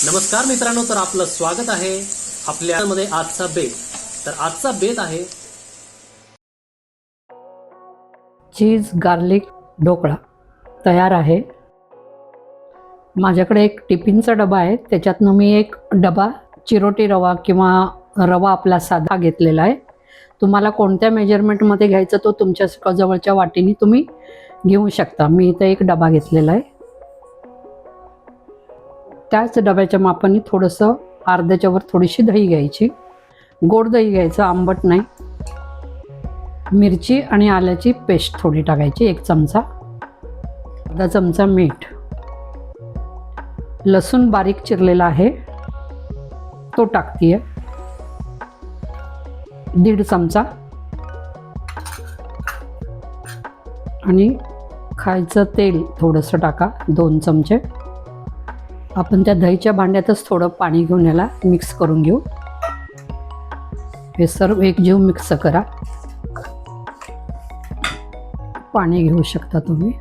नमस्कार मित्रांनो, तर आपलं स्वागत आहे आपल्यामध्ये आजचा बेत. तर आजचा बेत आहे चीज गार्लिक ढोकळा तयार आहे. माझ्याकडे एक टिफिनचा डबा आहे, त्याच्यातनं मी एक डबा चिरोटी रवा किंवा रवा आपला साधा घेतलेला आहे. तुम्हाला कोणत्या मेजरमेंटमध्ये घ्यायचं तो तुमच्या जवळच्या वाटीने तुम्ही घेऊ शकता. मी इथं एक डबा घेतलेला आहे. त्याच डब्याच्या मापाने थोडंसं अर्ध्याच्या वर थोडीशी दही घ्यायची, गोड दही घ्यायचं, आंबट नाही. मिरची आणि आल्याची पेस्ट थोडी टाकायची, 1 चमचा, अर्धा चमचा मीठ, लसूण बारीक चिरलेला आहे तो टाकतीये, 1.5 चमचा, आणि खायचं तेल थोडंसं टाका, 2 चमचे. आपण त्या दहीच्या भांड्यातच थोडं पाणी घेऊन याला मिक्स करून घेऊ. हे सर्व एकजीव मिक्स करा. पाणी घेऊ शकता तुम्ही.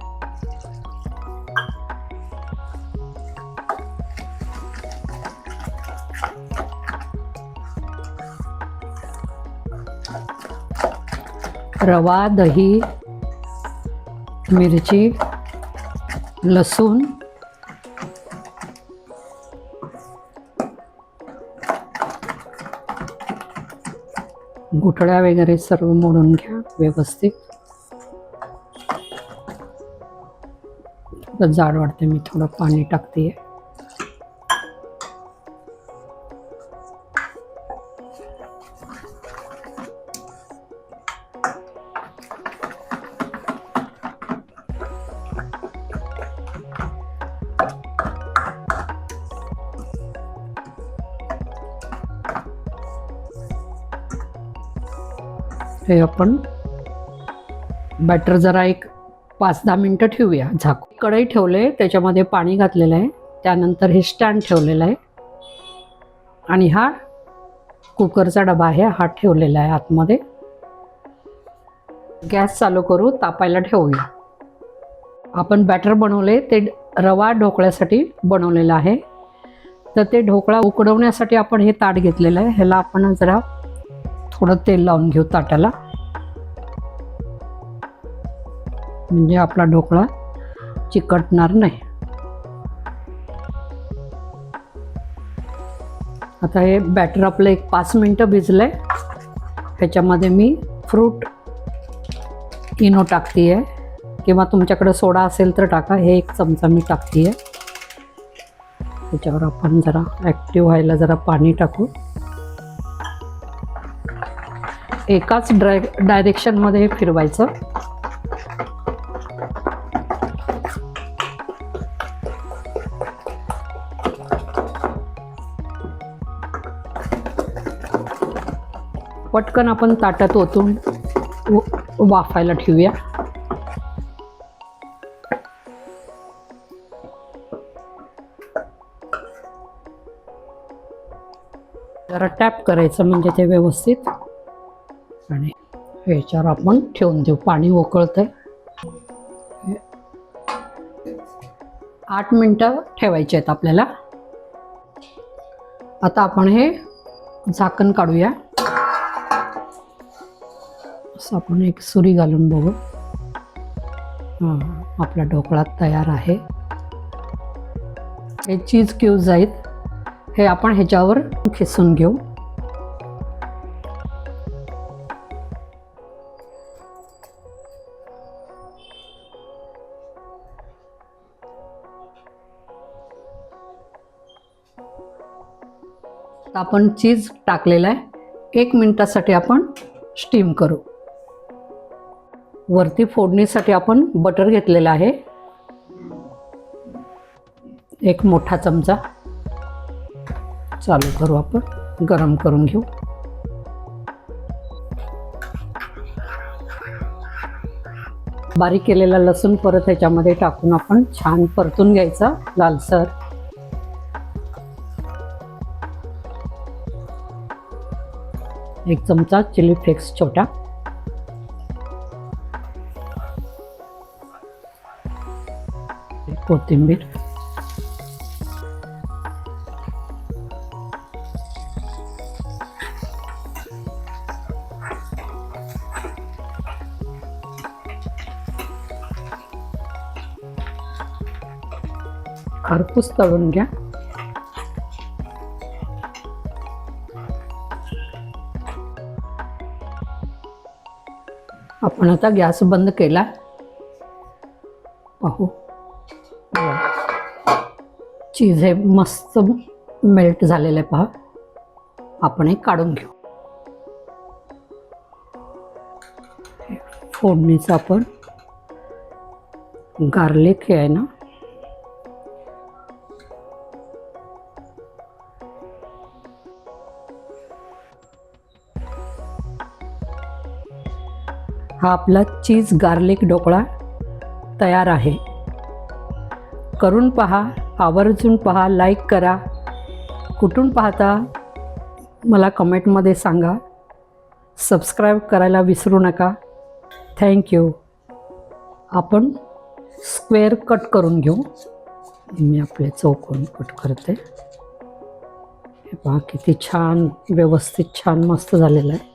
रवा, दही, मिरची, लसूण, गुठळ्या वगैरे सर्व मोडून घ्या व्यवस्थित. जाड वाटते, मी थोडं पाणी टाकते. हे आपण बॅटर जरा एक 5-10 मिनटं ठेवूया झाकून. कढई ठेवले, त्याच्यामध्ये पाणी घातलेलं आहे. त्यानंतर हे स्टँड ठेवलेलं आहे आणि हा कुकरचा डबा आहे, हा ठेवलेला आहे आतमध्ये. गॅस चालू करू, तापायला ठेवूया. आपण बॅटर बनवले ते रवा ढोकळ्यासाठी बनवलेलं आहे. तर ते ढोकळा उकडवण्यासाठी आपण हे ताट घेतलेलं आहे. ह्याला आपण जरा थोडं तेल लावून घेऊ ताटाला, म्हणजे आपला ढोकळा चिकटणार नाही. आता हे बॅटर आपलं एक 5 मिनटं भिजलंय. ह्याच्यामध्ये मी फ्रूट इनो टाकते आहे, किंवा तुमच्याकडे सोडा असेल तर टाका. हे 1 चमचा मी टाकते आहे. त्याच्यावर आपण जरा ॲक्टिव्ह व्हायला जरा पाणी टाकू. एकाच डायरेक्शनमध्ये फिरवायचं. पटकन आपण ताटात ओतून वाफायला ठेवूया. जरा टॅप करायचं म्हणजे ते व्यवस्थित, आणि ह्याच्यावर आपण ठेवून देऊ. पाणी उकळतंय. 8 मिनटं ठेवायचे आहेत आपल्याला. आता आपण हे झाकण काढूया. असं आपण एक सुरी घालून बघू. आपला ढोकळा तयार आहे. हे चीज क्यूब्स आहेत, हे आपण ह्याच्यावर खिसून घेऊ. आपण चीज टाकलेलं आहे. 1 मिनिटासाठी आपण स्टीम करू. वरती फोडणीसाठी आपण बटर घेतलेलं आहे, 1 मोठा चमचा. चालू करू, आपण गरम करून घेऊ. बारीक केलेला लसूण परत ह्याच्यामध्ये टाकून आपण छान परतून घ्यायचा लालसर. एक चमचा चिली फ्लेक्स छोटा, कोथिंबीर, खरपूस तळून घ्या. आपण आता गॅस बंद केला. पाहू, चीज हे मस्त मेल्ट झालेलं आहे. पहा, आपण हे काढून घेऊ. फोडणीचं आपण गार्लिक हे आहे ना, हा आपला चीज गार्लिक ढोकळा तयार आहे. करून पहा, आवर्जून पहा, लाईक करा. कुठून पाहता मला कमेंटमध्ये सांगा. सबस्क्राईब करायला विसरू नका. थँक्यू. आपण स्क्वेअर कट करून घेऊ. मी आपले चौकोन कट करते. हे पहा किती छान, व्यवस्थित छान मस्त झालेलं आहे.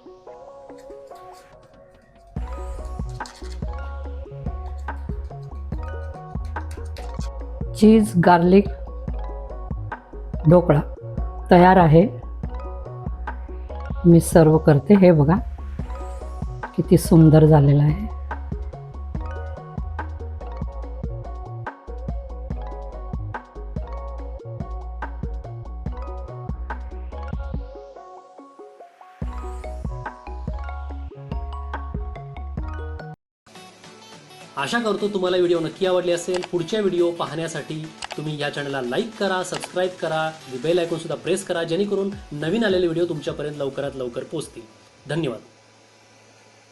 चीज गार्लिक ढोकळा तयार आहे. मी सर्व करते. हे बघा किती सुंदर झालेला आहे. आशा करतो तुम्हाला व्हिडिओ नक्की आवडली असेल. पुढच्या व्हिडिओ पाहण्यासाठी तुम्ही या चॅनलला लाईक करा, सबस्क्राईब करा, बेल आयकॉन सुद्धा प्रेस करा, जेणेकरून नवीन आलेले व्हिडिओ तुमच्यापर्यंत लवकरात लवकर पोहोचतील. धन्यवाद.